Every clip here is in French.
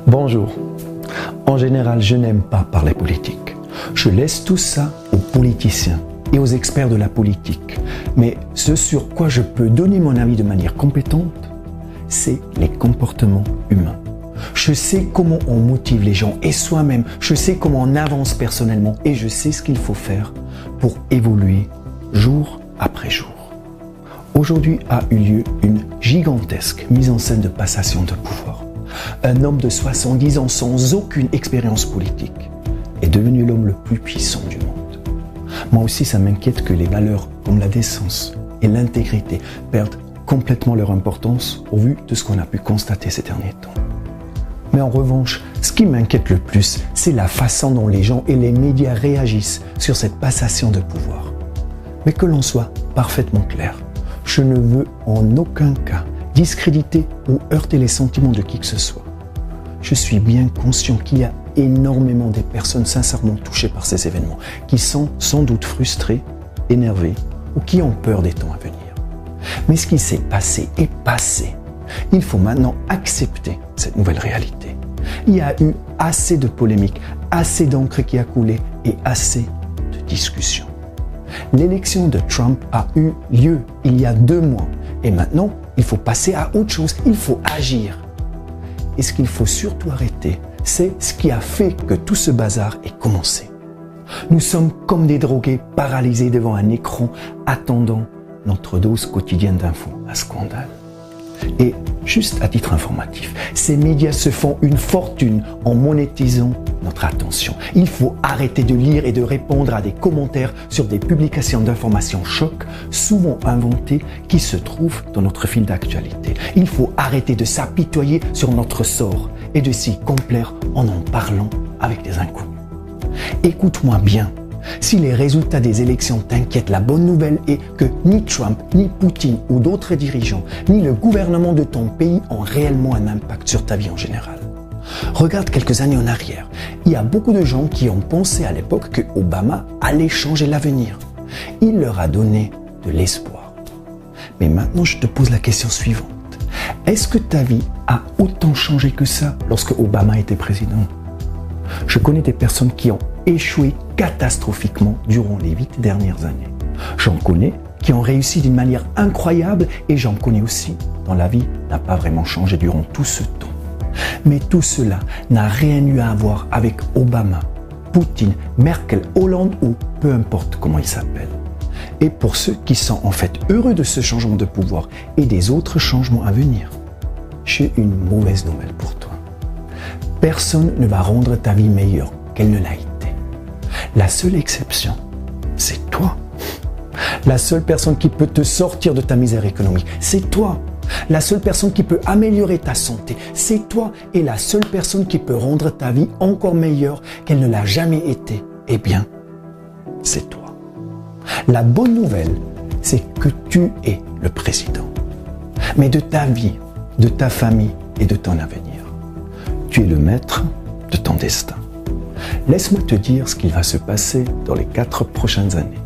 Bonjour. En général, je n'aime pas parler politique. Je laisse tout ça aux politiciens et aux experts de la politique. Mais ce sur quoi je peux donner mon avis de manière compétente, c'est les comportements humains. Je sais comment on motive les gens et soi-même. Je sais comment on avance personnellement et je sais ce qu'il faut faire pour évoluer jour après jour. Aujourd'hui a eu lieu une gigantesque mise en scène de passation de pouvoir. Un homme de 70 ans sans aucune expérience politique est devenu l'homme le plus puissant du monde. Moi aussi, ça m'inquiète que les valeurs comme la décence et l'intégrité perdent complètement leur importance au vu de ce qu'on a pu constater ces derniers temps. Mais en revanche, ce qui m'inquiète le plus, c'est la façon dont les gens et les médias réagissent sur cette passation de pouvoir. Mais que l'on soit parfaitement clair, je ne veux en aucun cas discréditer ou heurter les sentiments de qui que ce soit. Je suis bien conscient qu'il y a énormément de personnes sincèrement touchées par ces événements, qui sont sans doute frustrées, énervées ou qui ont peur des temps à venir. Mais ce qui s'est passé est passé. Il faut maintenant accepter cette nouvelle réalité. Il y a eu assez de polémiques, assez d'encre qui a coulé et assez de discussions. L'élection de Trump a eu lieu il y a 2 mois et maintenant il faut passer à autre chose, il faut agir. Et ce qu'il faut surtout arrêter, c'est ce qui a fait que tout ce bazar ait commencé. Nous sommes comme des drogués paralysés devant un écran attendant notre dose quotidienne d'infos à scandale. Et juste à titre informatif, ces médias se font une fortune en monétisant notre attention. Il faut arrêter de lire et de répondre à des commentaires sur des publications d'informations choc, souvent inventées, qui se trouvent dans notre fil d'actualité. Il faut arrêter de s'apitoyer sur notre sort et de s'y complaire en parlant avec des inconnus. Écoute-moi bien. Si les résultats des élections t'inquiètent, la bonne nouvelle est que ni Trump, ni Poutine ou d'autres dirigeants, ni le gouvernement de ton pays ont réellement un impact sur ta vie en général. Regarde quelques années en arrière. Il y a beaucoup de gens qui ont pensé à l'époque que Obama allait changer l'avenir. Il leur a donné de l'espoir. Mais maintenant, je te pose la question suivante. Est-ce que ta vie a autant changé que ça lorsque Obama était président ? Je connais des personnes qui ont échoué catastrophiquement durant les 8 dernières années. J'en connais qui ont réussi d'une manière incroyable et j'en connais aussi dont la vie n'a pas vraiment changé durant tout ce temps. Mais tout cela n'a rien eu à voir avec Obama, Poutine, Merkel, Hollande ou peu importe comment ils s'appellent. Et pour ceux qui sont en fait heureux de ce changement de pouvoir et des autres changements à venir, j'ai une mauvaise nouvelle pour toi. Personne ne va rendre ta vie meilleure qu'elle ne l'a été. La seule exception, c'est toi. La seule personne qui peut te sortir de ta misère économique, c'est toi. La seule personne qui peut améliorer ta santé, c'est toi. Et la seule personne qui peut rendre ta vie encore meilleure qu'elle ne l'a jamais été, eh bien, c'est toi. La bonne nouvelle, c'est que tu es le président. Mais de ta vie, de ta famille et de ton avenir. Tu es le maître de ton destin. Laisse-moi te dire ce qu'il va se passer dans les 4 prochaines années.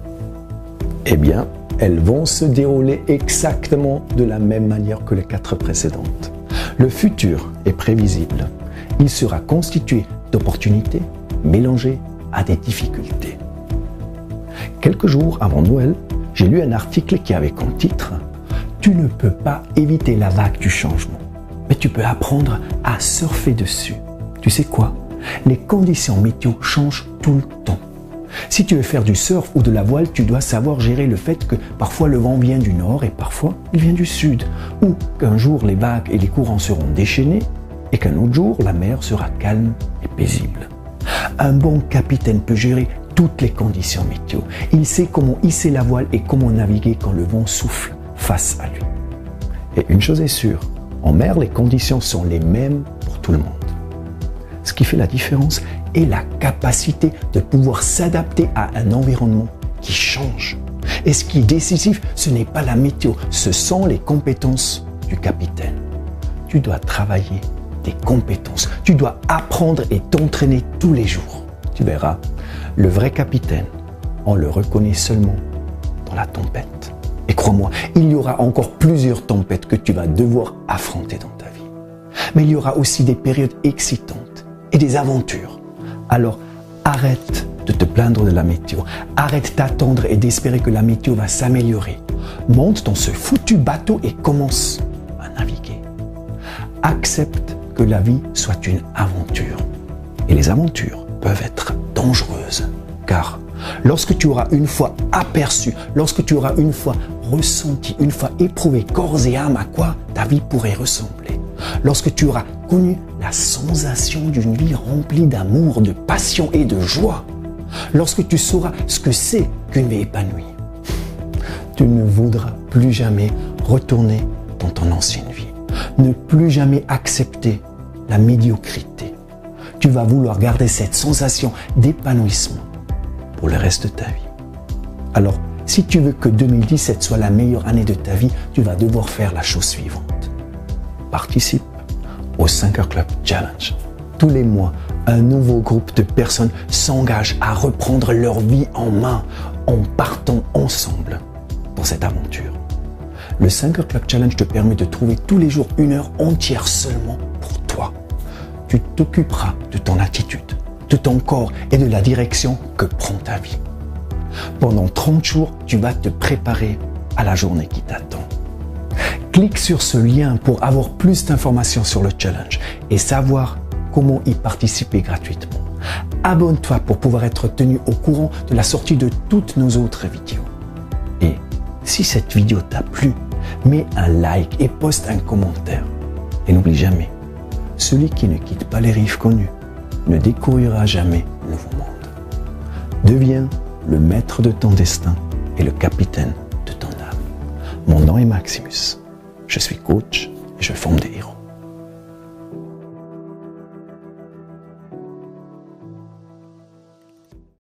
Eh bien, elles vont se dérouler exactement de la même manière que les 4 précédentes. Le futur est prévisible. Il sera constitué d'opportunités mélangées à des difficultés. Quelques jours avant Noël, j'ai lu un article qui avait comme titre « Tu ne peux pas éviter la vague du changement, mais tu peux apprendre à surfer dessus. » Tu sais quoi ? Les conditions météo changent tout le temps. Si tu veux faire du surf ou de la voile, tu dois savoir gérer le fait que parfois le vent vient du nord et parfois il vient du sud. Ou qu'un jour les vagues et les courants seront déchaînés et qu'un autre jour la mer sera calme et paisible. Un bon capitaine peut gérer toutes les conditions météo. Il sait comment hisser la voile et comment naviguer quand le vent souffle face à lui. Et une chose est sûre, en mer les conditions sont les mêmes pour tout le monde. Ce qui fait la différence est la capacité de pouvoir s'adapter à un environnement qui change. Et ce qui est décisif, ce n'est pas la météo, ce sont les compétences du capitaine. Tu dois travailler tes compétences, tu dois apprendre et t'entraîner tous les jours. Tu verras, le vrai capitaine, on le reconnaît seulement dans la tempête. Et crois-moi, il y aura encore plusieurs tempêtes que tu vas devoir affronter dans ta vie. Mais il y aura aussi des périodes excitantes et des aventures. Alors, arrête de te plaindre de la météo. Arrête d'attendre et d'espérer que la météo va s'améliorer. Monte dans ce foutu bateau et commence à naviguer. Accepte que la vie soit une aventure. Et les aventures peuvent être dangereuses. Car lorsque tu auras une fois aperçu, lorsque tu auras une fois ressenti, une fois éprouvé corps et âme à quoi ta vie pourrait ressembler, lorsque tu auras connu la sensation d'une vie remplie d'amour, de passion et de joie, lorsque tu sauras ce que c'est qu'une vie épanouie, tu ne voudras plus jamais retourner dans ton ancienne vie, ne plus jamais accepter la médiocrité. Tu vas vouloir garder cette sensation d'épanouissement pour le reste de ta vie. Alors, si tu veux que 2017 soit la meilleure année de ta vie, tu vas devoir faire la chose suivante. Participe au 5 Club Challenge. Tous les mois, un nouveau groupe de personnes s'engage à reprendre leur vie en main en partant ensemble pour cette aventure. Le 5 Club Challenge te permet de trouver tous les jours une heure entière seulement pour toi. Tu t'occuperas de ton attitude, de ton corps et de la direction que prend ta vie. Pendant 30 jours, tu vas te préparer à la journée qui t'attend. Clique sur ce lien pour avoir plus d'informations sur le challenge et savoir comment y participer gratuitement. Abonne-toi pour pouvoir être tenu au courant de la sortie de toutes nos autres vidéos. Et si cette vidéo t'a plu, mets un like et poste un commentaire. Et n'oublie jamais, celui qui ne quitte pas les rives connues ne découvrira jamais le nouveau monde. Deviens le maître de ton destin et le capitaine de ton âme. Mon nom est Maximus. Je suis coach et je forme des héros.